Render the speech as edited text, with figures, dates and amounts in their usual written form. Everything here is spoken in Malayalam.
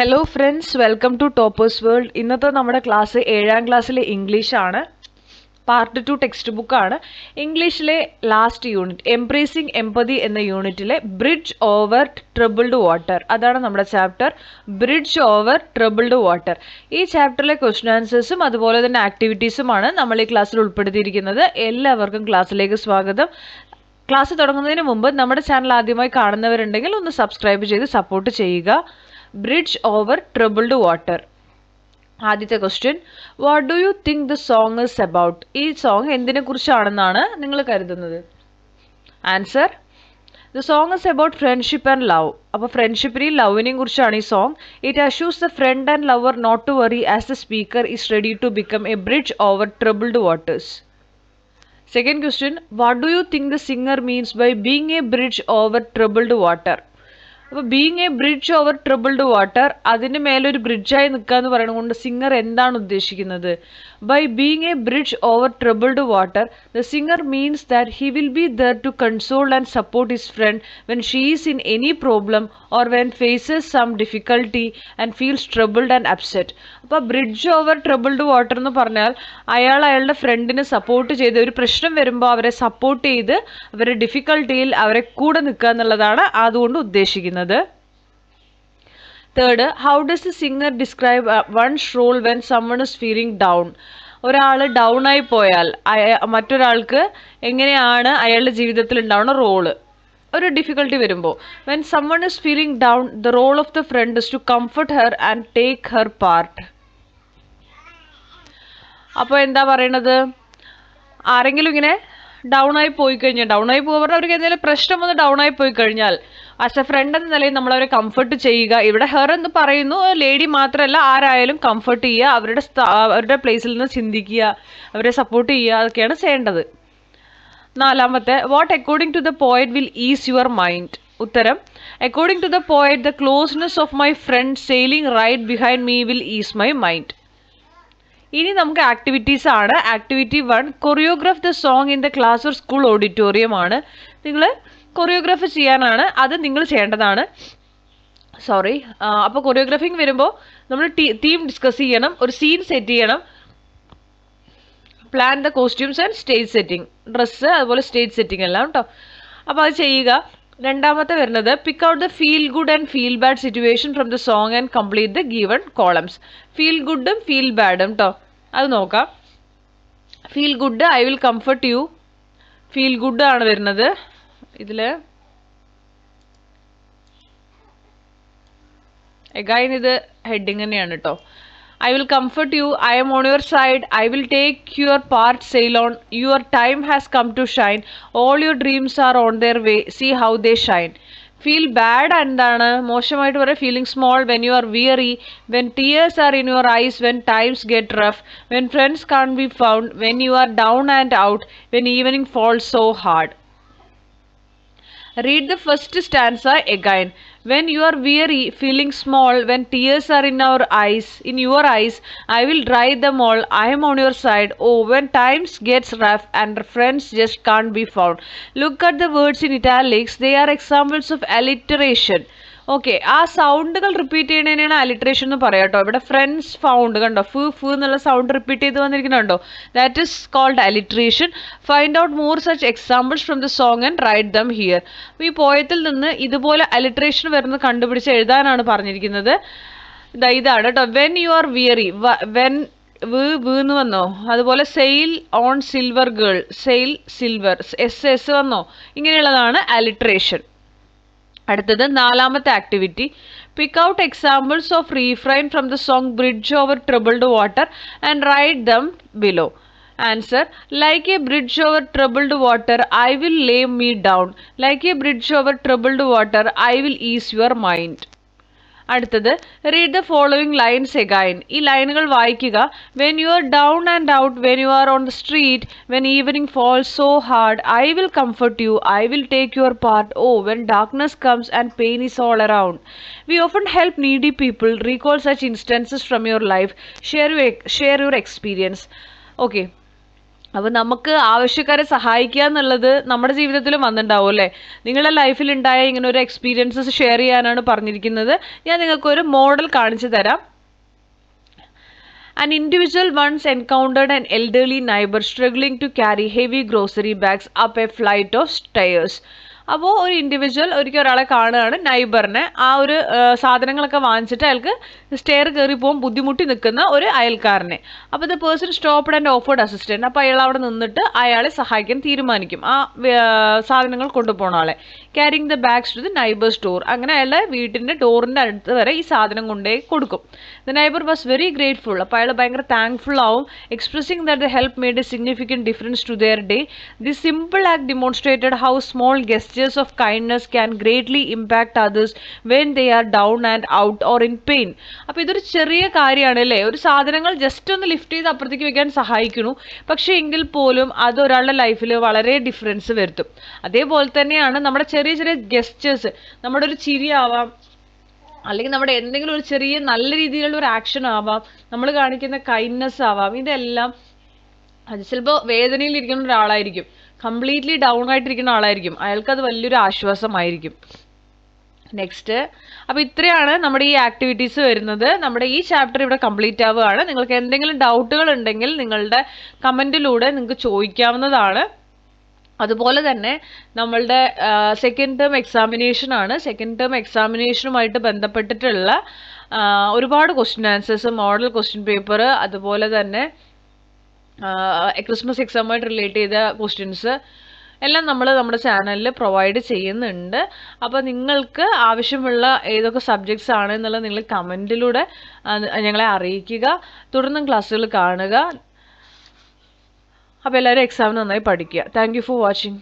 Hello friends, welcome to toppers world. ഇന്നത്തെ നമ്മുടെ ക്ലാസ് 7ാം ക്ലാസ്സിലെ ഇംഗ്ലീഷാണ്. പാർട്ട് 2 ടെക്സ്റ്റ് ബുക്കാണ്. ഇംഗ്ലീഷിലെ ലാസ്റ്റ് യൂണിറ്റ് എംബ്രേസിംഗ് എംപതി എന്ന യൂണിറ്റിലെ ബ്രിഡ്ജ് ഓവർ ട്രബിൾഡ് വാട്ടർ, അതാണ് നമ്മുടെ chapter bridge over troubled water. ഈ ചാപ്റ്ററിലെ ക്വസ്റ്റ്യൻ ആൻസേഴ്സും അതുപോലെ തന്നെ ആക്ടിവിറ്റീസുമാണ് നമ്മൾ ഈ ക്ലാസ്സിൽ ഉൾപ്പെടുത്തിയിരിക്കുന്നത്. എല്ലാവർക്കും ക്ലാസ്സിലേക്ക് സ്വാഗതം. ക്ലാസ് തുടങ്ങുന്നതിന് മുമ്പ് നമ്മുടെ ചാനൽ ആദ്യമായി കാണുന്നവരുണ്ടെങ്കിൽ ഒന്ന് സബ്സ്ക്രൈബ് ചെയ്ത് സപ്പോർട്ട് ചെയ്യുക. Bridge over troubled water. ആദ്യത്തെ question, what do you think the song is about? ഈ സോങ് എന്തിനെ കുറിച്ചാണെന്നാണ് നിങ്ങൾ കരുതുന്നത്? Answer, the song is about friendship and love. അപ്പോൾ ഫ്രണ്ട്ഷിപ്പിനെയും ലവിനെയും കുറിച്ചാണ് ഈ song. It അഷ്യൂസ് the front and lover not to worry as the speaker is ready to become A bridge over troubled waters. Second question, what do you think the singer means by being a bridge over troubled water? അപ്പോൾ being a bridge over troubled water, അതിന് മേലൊരു ബ്രിഡ്ജായി നിൽക്കുക എന്ന് പറയുന്നത് കൊണ്ട് സിംഗർ എന്താണ് ഉദ്ദേശിക്കുന്നത്? By being a bridge over troubled water, the singer means that he will be there to console and support his friend when she is in any problem or when faces some difficulty and feels troubled and upset. അപ്പോൾ ബ്രിഡ്ജ് ഓവർ ട്രബിൾഡ് വാട്ടർ എന്ന് പറഞ്ഞാൽ അയാളുടെ ഫ്രണ്ടിന് സപ്പോർട്ട് ചെയ്ത് ഒരു പ്രശ്നം വരുമ്പോൾ അവരെ സപ്പോർട്ട് ചെയ്ത് അവരുടെ ഡിഫിക്കൽട്ടിയിൽ അവരെ കൂടെ നിൽക്കുക എന്നുള്ളതാണ് അതുകൊണ്ട് ഉദ്ദേശിക്കുന്നത്. Third, how does the singer describe one's role when someone is feeling down? ഒരാൾ ഡൗൺ ആയി പോയാൽ മറ്റൊരാൾക്ക് എങ്ങനെയാണ് അയാളുടെ ജീവിതത്തിൽ ഉണ്ടാവുന്ന റോള് ഒരു ഡിഫിക്കൽട്ടി വരുമ്പോൾ? When someone is feeling down, the role of the friend is to comfort her and take her part. അപ്പോൾ എന്താ പറയണത്? ആരെങ്കിലും ഇങ്ങനെ ഡൗൺ ആയി പോയി കഴിഞ്ഞാൽ, ഡൗൺ ആയി പോകുമ്പോൾ അവർക്ക് എന്തെങ്കിലും പ്രശ്നം വന്ന് ഡൗൺ ആയി പോയി കഴിഞ്ഞാൽ ആസ് എ ഫ്രണ്ട് എന്ന നിലയിൽ നമ്മൾ അവരെ കംഫർട്ട് ചെയ്യുക. ഇവിടെ ഹെർ എന്ന് പറയുന്നു, ലേഡി മാത്രമല്ല ആരായാലും കംഫർട്ട് ചെയ്യുക, അവരുടെ പ്ലേസിൽ നിന്ന് ചിന്തിക്കുക, അവരെ സപ്പോർട്ട് ചെയ്യുക, അതൊക്കെയാണ് ചെയ്യേണ്ടത്. നാലാമത്തെ, what according to the poet will is your mind? ഉത്തരം, according to the poet the closeness of my friend sailing right behind me will is my mind. ഇനി നമുക്ക് ആക്ടിവിറ്റീസ് ആണ്. Activity 1, choreograph the song in the class or school auditorium ആണ്. നിങ്ങൾ കൊറിയോഗ്രാഫ് ചെയ്യാനാണ്, അത് നിങ്ങൾ ചെയ്യേണ്ടതാണ്. അപ്പോൾ കൊറിയോഗ്രാഫിങ് വരുമ്പോൾ നമ്മൾ തീം ഡിസ്കസ് ചെയ്യണം, ഒരു സീൻ സെറ്റ് ചെയ്യണം, plan the costumes and stage setting, dress അതുപോലെ സ്റ്റേജ് സെറ്റിംഗ് എല്ലാം കേട്ടോ. അപ്പോൾ അത് ചെയ്യുക. രണ്ടാമത്തെ വരുന്നത്, pick out the feel good and feel bad situation from the song and complete the given columns. Feel ഗുഡും feel ബാഡും കേട്ടോ, അത് നോക്കാം. Feel good, I will comfort U. Feel good ആണ് വരുന്നത് ഇതിൽ. എഗൈൻ ഇത് ഹെഡിങ് തന്നെയാണ് കേട്ടോ. I will comfort you, I am on your side, I will take your part, sail on, your time has come to shine, all your dreams are on their way, see how they shine. Feel bad എന്താണ്? മോശമായിട്ട് പറയാം. Feeling small when you are weary, when tears are in your eyes, when times get rough, when friends can't be found, when you are down and out, when evening falls so hard. Read the first stanza again. When you are weary, feeling small, when tears are in your eyes, I will dry them all. I am on your side. Oh, when times gets rough and friends just can't be found. Look at the words in italics. They are examples of alliteration. Okay, ആ സൗണ്ടുകൾ റിപ്പീറ്റ് ചെയ്യണതിനാണ് അലിട്രേഷൻ എന്ന് പറയാം കേട്ടോ. ഇവിടെ ഫ്രണ്ട്സ് ഫൗണ്ട് കണ്ടോ, ഫു എന്നുള്ള സൗണ്ട് റിപ്പീറ്റ് ചെയ്ത് വന്നിരിക്കുന്നുണ്ടോ? That is called alliteration. Find out more such examples from the song and write them here. അപ്പോൾ ഈ പോയത്തിൽ നിന്ന് ഇതുപോലെ അലിട്രേഷൻ വരുന്നത് കണ്ടുപിടിച്ച് എഴുതാനാണ് പറഞ്ഞിരിക്കുന്നത്. ഇതാണ് കേട്ടോ. When you are weary, when എന്ന് വന്നോ, അതുപോലെ sale on silver girl, sale silver, S വന്നോ, ഇങ്ങനെയുള്ളതാണ് അലിട്രേഷൻ. അടുത്തത് നാലാമത്തെ activity, pick out examples of റീഫ്രൈൻ from the song bridge over troubled water and write them below. Answer, like A bridge over troubled water I will Leh me down, like A bridge over troubled water I will is your mind. അടുത്തത്, read the following lines again. ഈ ലൈനുകൾ വായിക്കുക. When you are down and out, when you R on the street, when evening falls so hard, I will comfort you, I will take your part, oh, when darkness comes and pain is all around. We often help needy people. Recall such instances from your life. Share your experience. Okay. അപ്പോൾ നമുക്ക് ആവശ്യക്കാരെ സഹായിക്കുക എന്നുള്ളത് നമ്മുടെ ജീവിതത്തിലും വന്നിട്ടുണ്ടാവും അല്ലേ? നിങ്ങളുടെ ലൈഫിൽ ഉണ്ടായ ഇങ്ങനെ ഒരു എക്സ്പീരിയൻസസ് ഷെയർ ചെയ്യാനാണ് പറഞ്ഞിരിക്കുന്നത്. ഞാൻ നിങ്ങൾക്കൊരു മോഡൽ കാണിച്ചു തരാം. An individual once encountered an elderly neighbor struggling to carry heavy grocery bags up a flight of stairs. അപ്പോൾ ഒരു ഇൻഡിവിജ്വൽ ഒരാളെ കാണുകയാണ്, നൈബറിനെ, ആ ഒരു സാധനങ്ങളൊക്കെ വാങ്ങിച്ചിട്ട് അയാൾക്ക് സ്റ്റെയർ കയറി പോകാൻ ബുദ്ധിമുട്ടി നിൽക്കുന്ന ഒരു അയൽക്കാരനെ. അപ്പോൾ the person stopped and offered assistant. അപ്പോൾ അയാൾ അവിടെ നിന്നിട്ട് അയാളെ സഹായിക്കാൻ തീരുമാനിക്കും, ആ സാധനങ്ങൾ കൊണ്ടുപോകണ ആളെ. Carrying the bags to the neighbour store. അങ്ങനെ അയാളുടെ വീട്ടിൻ്റെ ഡോറിൻ്റെ അടുത്ത് വരെ ഈ സാധനം കൊണ്ടേ കൊടുക്കും. The neighbour was very grateful. അപ്പോൾ അയാൾ ഭയങ്കര താങ്ക്ഫുൾ ആവും. Expressing that the help made a significant difference to their day. This simple act demonstrated how small gestures of kindness can greatly impact others when they are down and out or in pain. അപ്പോൾ ഇതൊരു ചെറിയ കാര്യമാണ് അല്ലേ? ഒരു സാധനങ്ങൾ ജസ്റ്റ് ഒന്ന് ലിഫ്റ്റ് ചെയ്ത് അപ്പുറത്തേക്ക് വെക്കാൻ സഹായിക്കുന്നു, പക്ഷേ എങ്കിൽ പോലും അത് ഒരാളുടെ ലൈഫിൽ വളരെ ഡിഫറൻസ് വരുത്തും. അതേപോലെ തന്നെയാണ് നമ്മുടെ ചെറിയ ചെറിയ ഗെസ്റ്റേഴ്സ്. നമ്മുടെ ഒരു ചിരി ആവാം, അല്ലെങ്കിൽ നമ്മുടെ എന്തെങ്കിലും ഒരു ചെറിയ നല്ല രീതിയിലുള്ള ഒരു ആക്ഷൻ ആവാം, നമ്മൾ കാണിക്കുന്ന കൈൻഡ്നെസ് ആവാം. ഇതെല്ലാം അത് ചിലപ്പോൾ വേദനയിലിരിക്കുന്ന ഒരാളായിരിക്കും, കംപ്ലീറ്റ്ലി ഡൗൺ ആയിട്ടിരിക്കുന്ന ആളായിരിക്കും, അയാൾക്കത് വലിയൊരു ആശ്വാസമായിരിക്കും. നെക്സ്റ്റ്, അപ്പോൾ ഇത്രയാണ് നമ്മുടെ ഈ ആക്ടിവിറ്റീസ് വരുന്നത്. നമ്മുടെ ഈ ചാപ്റ്റർ ഇവിടെ കംപ്ലീറ്റ് ആവുകയാണ്. നിങ്ങൾക്ക് എന്തെങ്കിലും ഡൗട്ടുകൾ ഉണ്ടെങ്കിൽ നിങ്ങളുടെ കമൻറ്റിലൂടെ നിങ്ങൾക്ക് ചോദിക്കാവുന്നതാണ്. അതുപോലെ തന്നെ നമ്മളുടെ സെക്കൻഡ് ടേം എക്സാമിനേഷൻ ആണ്. സെക്കൻഡ് ടേം എക്സാമിനേഷനുമായിട്ട് ബന്ധപ്പെട്ടിട്ടുള്ള ഒരുപാട് question answers, model question paper, അതുപോലെ തന്നെ ക്രിസ്മസ് എക്സാമുമായിട്ട് റിലേറ്റ് ചെയ്ത ക്വസ്റ്റ്യൻസ് എല്ലാം നമ്മൾ നമ്മുടെ ചാനലിൽ പ്രൊവൈഡ് ചെയ്യുന്നുണ്ട്. അപ്പോൾ നിങ്ങൾക്ക് ആവശ്യമുള്ള ഏതൊക്കെ സബ്ജക്ട്സ് ആണ് എന്നുള്ളത് നിങ്ങൾ കമൻറ്റിലൂടെ ഞങ്ങളെ അറിയിക്കുക. തുടർന്നും ക്ലാസ്സുകൾ കാണുക. അപ്പോൾ എല്ലാവരും എക്സാമിന് നന്നായി പഠിക്കുക. Thank you for watching.